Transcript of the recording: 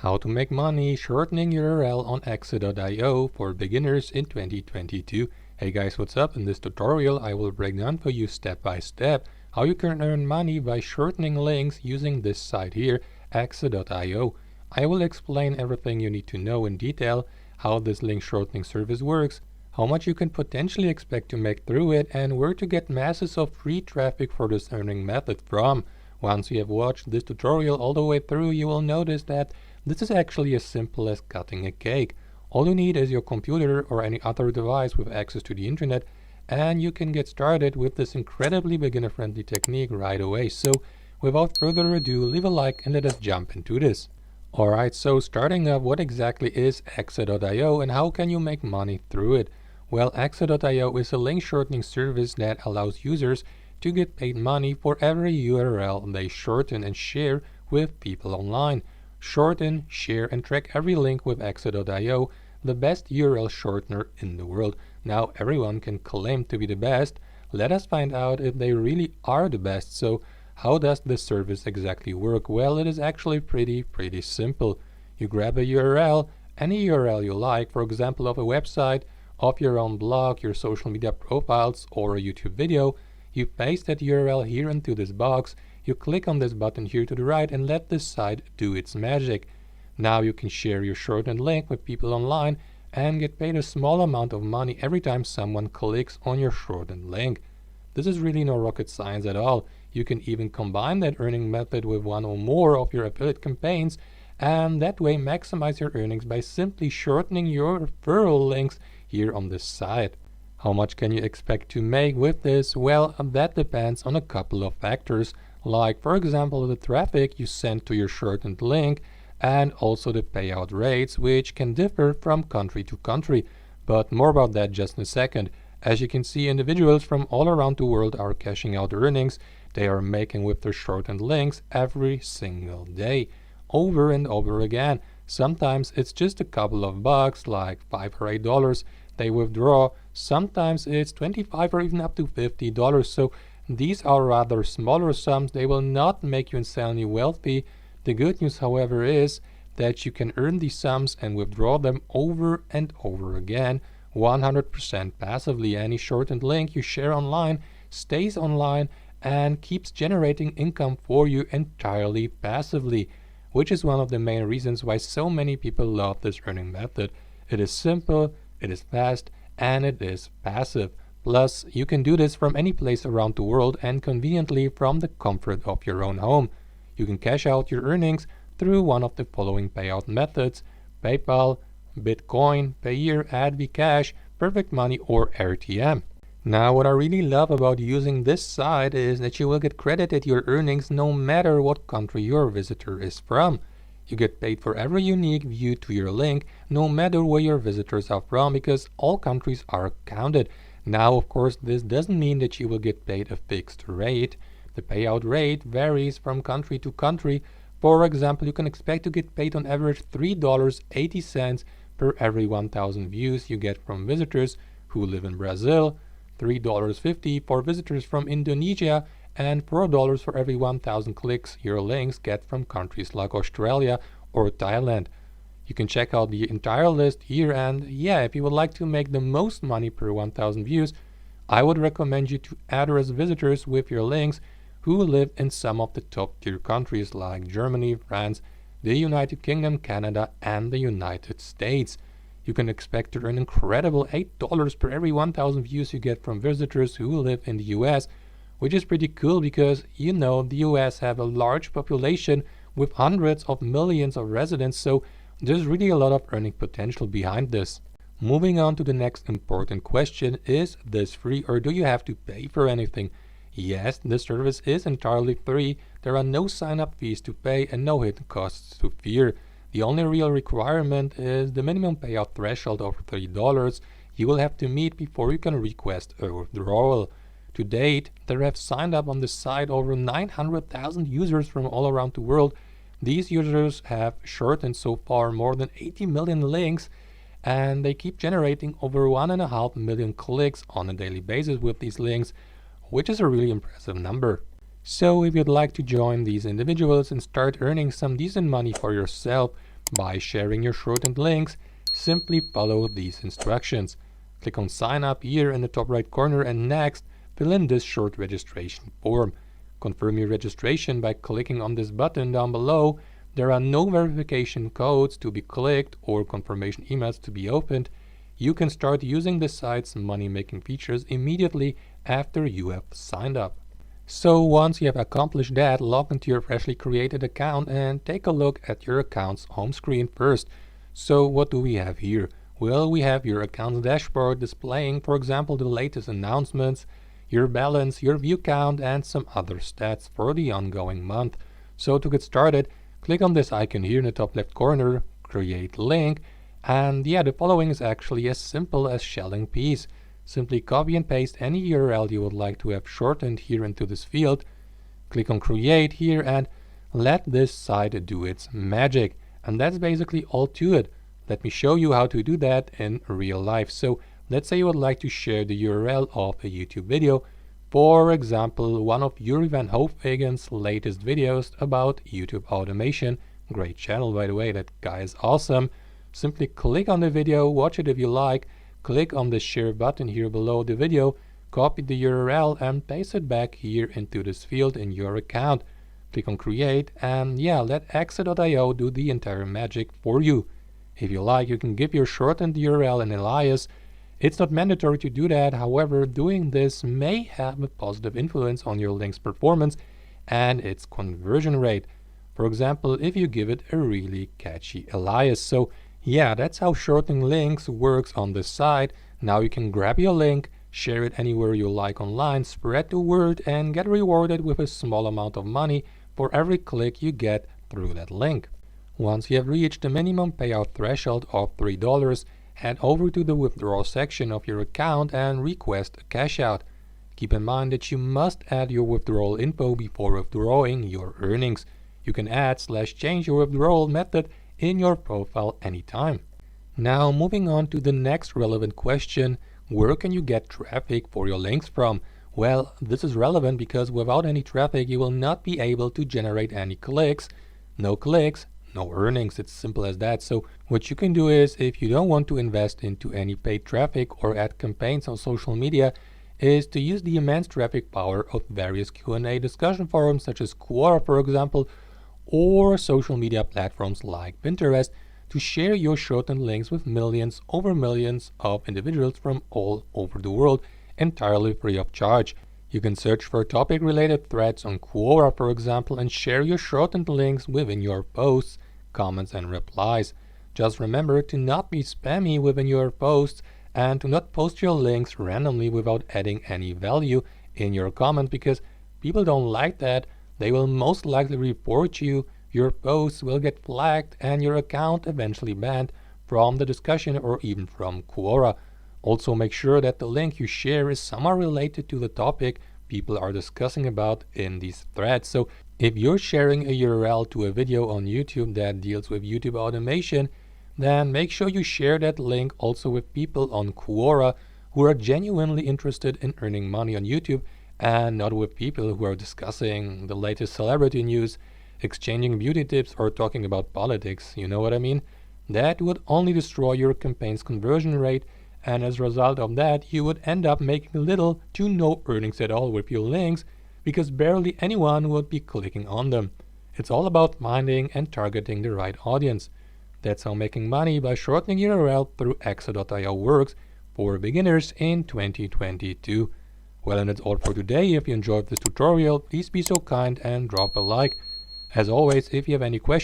How to make money shortening URL on Exit.io for beginners in 2022. Hey guys, what's up? In this tutorial I will break down for you step by step how you can earn money by shortening links using this site here, Exit.io. I will explain everything you need to know in detail, how this link shortening service works, how much you can potentially expect to make through it, and where to get masses of free traffic for this earning method from. Once you have watched this tutorial all the way through, you will notice that this is actually as simple as cutting a cake. All you need is your computer or any other device with access to the internet, and you can get started with this incredibly beginner-friendly technique right away. So without further ado, leave a like and let us jump into this. Alright, so starting up, what exactly is Exit.io and how can you make money through it? Well, Exit.io is a link shortening service that allows users to get paid money for every URL they shorten and share with people online. Shorten, share, and track every link with Exit.io, the best URL shortener in the world. Now everyone can claim to be the best. Let us find out if they really are the best. So how does this service exactly work? Well, it is actually pretty simple. You grab a URL, any URL you like, for example of a website, of your own blog, your social media profiles, or a YouTube video. You paste that URL here into this box. You click on this button here to the right and let this site do its magic. Now you can share your shortened link with people online and get paid a small amount of money every time someone clicks on your shortened link. This is really no rocket science at all. You can even combine that earning method with one or more of your affiliate campaigns and that way maximize your earnings by simply shortening your referral links here on this site. How much can you expect to make with this? Well, that depends on a couple of factors, like for example the traffic you send to your shortened link and also the payout rates, which can differ from country to country. But more about that just in a second. As you can see, individuals from all around the world are cashing out earnings they are making with their shortened links every single day, over and over again. Sometimes it's just a couple of bucks, like $5 or $8 they withdraw. Sometimes it's $25 or even up to $50. So these are rather smaller sums. They will not make you insanely wealthy. The good news, however, is that you can earn these sums and withdraw them over and over again, 100% passively. Any shortened link you share online stays online and keeps generating income for you entirely passively, which is one of the main reasons why so many people love this earning method. It is simple, it is fast, and it is passive. Plus, you can do this from any place around the world and conveniently from the comfort of your own home. You can cash out your earnings through one of the following payout methods: PayPal, Bitcoin, Payeer, AdVCash, Perfect Money, or RTM. Now, what I really love about using this site is that you will get credited your earnings no matter what country your visitor is from. You get paid for every unique view to your link, no matter where your visitors are from, because all countries are counted. Now, of course, this doesn't mean that you will get paid a fixed rate. The payout rate varies from country to country. For example, you can expect to get paid on average $3.80 per every 1,000 views you get from visitors who live in Brazil, $3.50 for visitors from Indonesia, and $4 for every 1,000 clicks your links get from countries like Australia or Thailand. You can check out the entire list here, and yeah, if you would like to make the most money per 1,000 views, I would recommend you to address visitors with your links who live in some of the top tier countries like Germany, France, the United Kingdom, Canada, and the United States. You can expect to earn incredible $8 per every 1,000 views you get from visitors who live in the US, which is pretty cool because, you know, the US have a large population with hundreds of millions of residents, so there's really a lot of earning potential behind this. Moving on to the next important question: is this free or do you have to pay for anything? Yes, this service is entirely free. There are no sign-up fees to pay and no hidden costs to fear. The only real requirement is the minimum payout threshold of $30 you will have to meet before you can request a withdrawal. To date, there have signed up on the site over 900,000 users from all around the world. These users have shortened so far more than 80 million links, and they keep generating over 1.5 million clicks on a daily basis with these links, which is a really impressive number. So if you'd like to join these individuals and start earning some decent money for yourself, by sharing your shortened links, simply follow these instructions. Click on sign up here in the top right corner and next, fill in this short registration form. Confirm your registration by clicking on this button down below. There are no verification codes to be clicked or confirmation emails to be opened. You can start using the site's money-making features immediately after you have signed up. So once you have accomplished that, log into your freshly created account and take a look at your account's home screen first. So what do we have here? Well, we have your account's dashboard displaying, for example, the latest announcements, your balance, your view count, and some other stats for the ongoing month. So to get started, click on this icon here in the top left corner, create link, and yeah, the following is actually as simple as shelling peas. Simply copy and paste any URL you would like to have shortened here into this field. Click on create here and let this site do its magic. And that's basically all to it. Let me show you how to do that in real life. So let's say you would like to share the URL of a YouTube video. For example, one of Yuri Van Hoofwegen's latest videos about YouTube automation. Great channel, by the way, that guy is awesome. Simply click on the video, watch it if you like. Click on the share button here below the video, copy the URL and paste it back here into this field in your account. Click on create and yeah, let Exe.io do the entire magic for you. If you like, you can give your shortened URL an alias. It's not mandatory to do that, however, doing this may have a positive influence on your link's performance and its conversion rate. For example, if you give it a really catchy alias. So yeah, that's how shortening links works on this site. Now you can grab your link, share it anywhere you like online, spread the word, and get rewarded with a small amount of money for every click you get through that link. Once you have reached the minimum payout threshold of $3, head over to the withdrawal section of your account and request a cash out. Keep in mind that you must add your withdrawal info before withdrawing your earnings. You can add/change your withdrawal method in your profile anytime. Now moving on to the next relevant question, where can you get traffic for your links from? Well, this is relevant because without any traffic you will not be able to generate any clicks. No clicks, no earnings, it's simple as that. So what you can do is, if you don't want to invest into any paid traffic or ad campaigns on social media, is to use the immense traffic power of various Q&A discussion forums such as Quora, for example, or social media platforms like Pinterest to share your shortened links with millions over millions of individuals from all over the world entirely free of charge. You can search for topic-related threads on Quora, for example, and share your shortened links within your posts, comments, and replies. Just remember to not be spammy within your posts and to not post your links randomly without adding any value in your comments, because people don't like that. They will most likely report you, your posts will get flagged, and your account eventually banned from the discussion or even from Quora. Also make sure that the link you share is somehow related to the topic people are discussing about in these threads. So if you're sharing a URL to a video on YouTube that deals with YouTube automation, then make sure you share that link also with people on Quora who are genuinely interested in earning money on YouTube, and not with people who are discussing the latest celebrity news, exchanging beauty tips, or talking about politics, you know what I mean? That would only destroy your campaign's conversion rate, and as a result of that, you would end up making little to no earnings at all with your links, because barely anyone would be clicking on them. It's all about finding and targeting the right audience. That's how making money by shortening URL through Exe.io works for beginners in 2022. Well, and that's all for today. If you enjoyed this tutorial, please be so kind and drop a like. As always, if you have any questions,